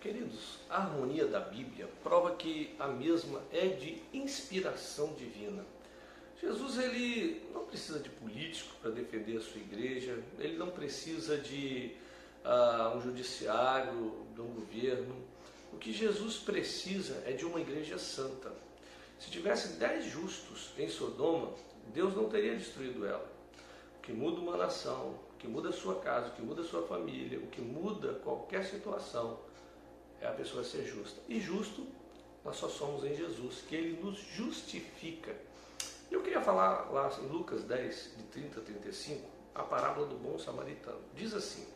Queridos, a harmonia da Bíblia prova que a mesma é de inspiração divina. Jesus ele não precisa de político para defender a sua igreja, ele não precisa de um judiciário, de um governo. O que Jesus precisa é de uma igreja santa. Se tivesse 10 justos em Sodoma, Deus não teria destruído ela. O que muda uma nação, o que muda a sua casa, o que muda a sua família, o que muda qualquer situação é a pessoa ser justa. E justo nós só somos em Jesus, que Ele nos justifica. Eu queria falar lá em Lucas 10, de 30 a 35, a parábola do bom samaritano. Diz assim: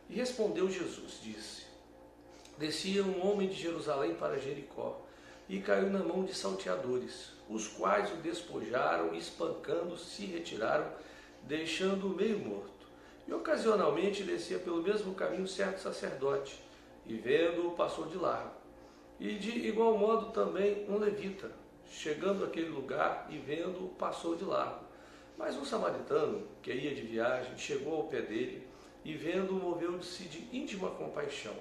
E respondeu Jesus, disse: Descia um homem de Jerusalém para Jericó, e caiu na mão de salteadores, os quais o despojaram e espancando se retiraram, deixando-o meio morto. E ocasionalmente descia pelo mesmo caminho certo sacerdote, e vendo-o passou de largo. E de igual modo também um levita, chegando àquele lugar e vendo-o passou de largo. Mas um samaritano, que ia de viagem, chegou ao pé dele, e vendo-o moveu-se de íntima compaixão.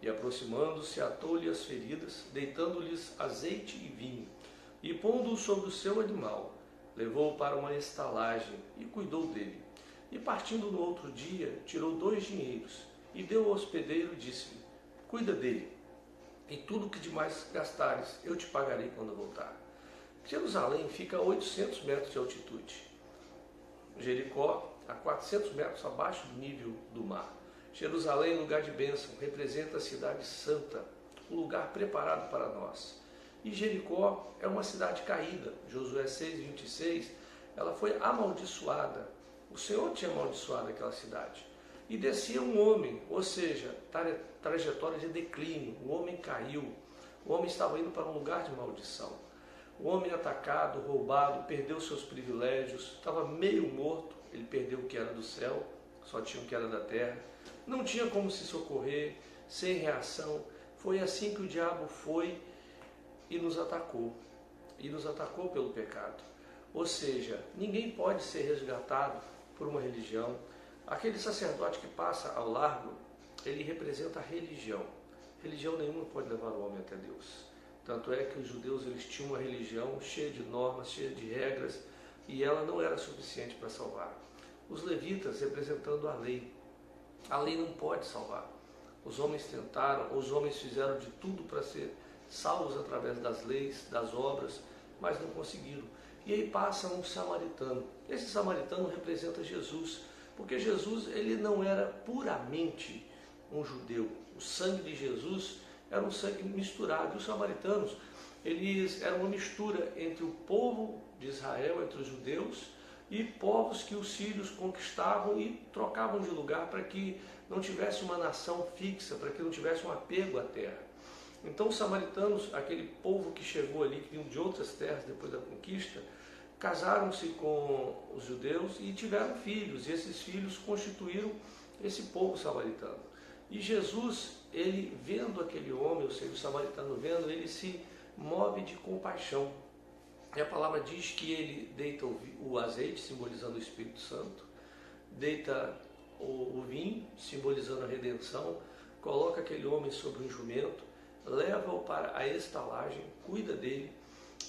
E aproximando-se, atou-lhe as feridas, deitando-lhes azeite e vinho, e pondo-o sobre o seu animal, levou-o para uma estalagem e cuidou dele. E partindo no outro dia, tirou 2 dinheiros, e deu ao hospedeiro e disse-lhe: Cuida dele, e tudo o que demais gastares, eu te pagarei quando voltar. Jerusalém fica a 800 metros de altitude. Jericó, a 400 metros abaixo do nível do mar. Jerusalém, lugar de bênção, representa a cidade santa, um lugar preparado para nós. E Jericó é uma cidade caída. Josué 6:26, ela foi amaldiçoada. O Senhor tinha amaldiçoado aquela cidade. E descia um homem, ou seja, trajetória de declínio. O homem caiu, o homem estava indo para um lugar de maldição. O homem atacado, roubado, perdeu seus privilégios, estava meio morto, ele perdeu o que era do céu, só tinha o que era da terra, não tinha como se socorrer, sem reação. Foi assim que o diabo foi e nos atacou pelo pecado. Ou seja, ninguém pode ser resgatado por uma religião. Aquele sacerdote que passa ao largo, ele representa a religião. Religião nenhuma pode levar o homem até Deus. Tanto é que os judeus eles tinham uma religião cheia de normas, cheia de regras, e ela não era suficiente para salvar. Os levitas representando a lei não pode salvar. Os homens tentaram, os homens fizeram de tudo para ser salvos através das leis, das obras, mas não conseguiram. E aí passa um samaritano. Esse samaritano representa Jesus, porque Jesus ele não era puramente um judeu. O sangue de Jesus era um sangue misturado. E os samaritanos, eles eram uma mistura entre o povo de Israel, entre os judeus, e povos que os sírios conquistavam e trocavam de lugar para que não tivesse uma nação fixa, para que não tivesse um apego à terra. Então os samaritanos, aquele povo que chegou ali, que vinham de outras terras depois da conquista, casaram-se com os judeus e tiveram filhos, e esses filhos constituíram esse povo samaritano. E Jesus, ele vendo aquele homem, ou seja, o samaritano vendo, ele se move de compaixão. E a palavra diz que ele deita o azeite, simbolizando o Espírito Santo, deita o vinho, simbolizando a redenção, coloca aquele homem sobre um jumento, leva-o para a estalagem, cuida dele,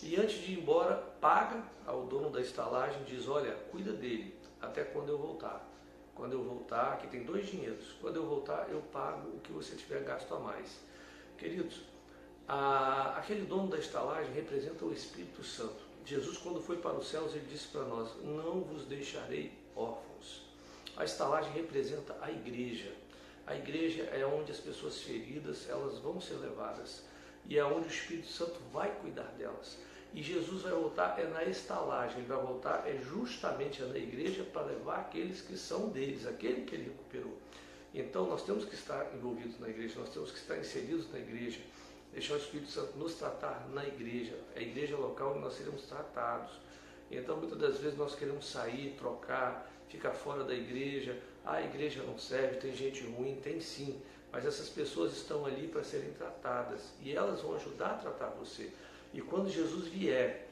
e antes de ir embora, paga ao dono da estalagem, diz: olha, cuida dele até quando eu voltar. Quando eu voltar, aqui tem 2 dinheiros, quando eu voltar eu pago o que você tiver gasto a mais. Queridos, aquele dono da estalagem representa o Espírito Santo. Jesus, quando foi para os céus, ele disse para nós: não vos deixarei órfãos. A estalagem representa a igreja. A igreja é onde as pessoas feridas elas vão ser levadas, e é onde o Espírito Santo vai cuidar delas. E Jesus vai voltar na estalagem, ele vai voltar justamente na igreja para levar aqueles que são deles, aquele que ele recuperou. Então nós temos que estar envolvidos na igreja, nós temos que estar inseridos na igreja, deixar o Espírito Santo nos tratar na igreja, a igreja local onde nós seremos tratados. Então muitas das vezes nós queremos sair, trocar, ficar fora da igreja. A igreja não serve, tem gente ruim, tem sim, mas essas pessoas estão ali para serem tratadas e elas vão ajudar a tratar você. E quando Jesus vier,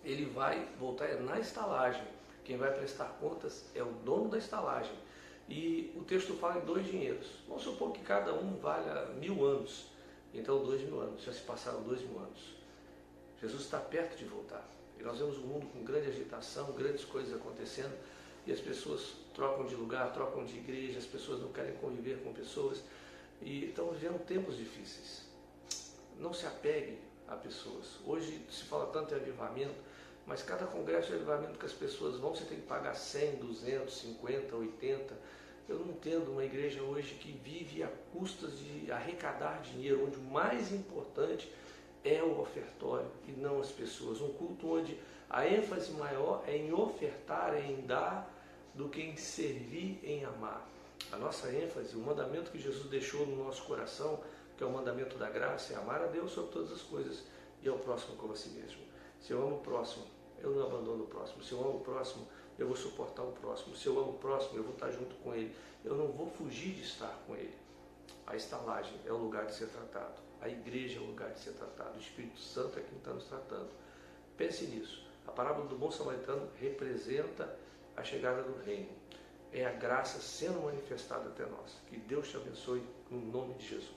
ele vai voltar na estalagem. Quem vai prestar contas é o dono da estalagem. E o texto fala em 2 dinheiros. Vamos supor que cada um valha 1000 anos. Então, 2000 anos, já se passaram 2000 anos. Jesus está perto de voltar. E nós vemos um mundo com grande agitação, grandes coisas acontecendo, e as pessoas trocam de lugar, trocam de igreja, as pessoas não querem conviver com pessoas, e estão vivendo tempos difíceis. Não se apegue a pessoas. Hoje se fala tanto em avivamento, mas cada congresso de avivamento que as pessoas vão, você tem que pagar 100, 200, 50, 80. Eu não entendo uma igreja hoje que vive a custas de arrecadar dinheiro, onde o mais importante é o ofertório e não as pessoas. Um culto onde a ênfase maior é em ofertar, é em dar, do que em servir, em amar. A nossa ênfase, o mandamento que Jesus deixou no nosso coração, que é o mandamento da graça, é amar a Deus sobre todas as coisas e ao próximo como a si mesmo. Se eu amo o próximo, eu não abandono o próximo. Se eu amo o próximo, eu vou suportar o próximo. Se eu amo o próximo, eu vou estar junto com ele. Eu não vou fugir de estar com ele. A estalagem é o lugar de ser tratado. A igreja é o lugar de ser tratado. O Espírito Santo é quem está nos tratando. Pense nisso. A parábola do bom samaritano representa a chegada do reino. É a graça sendo manifestada até nós. Que Deus te abençoe no nome de Jesus.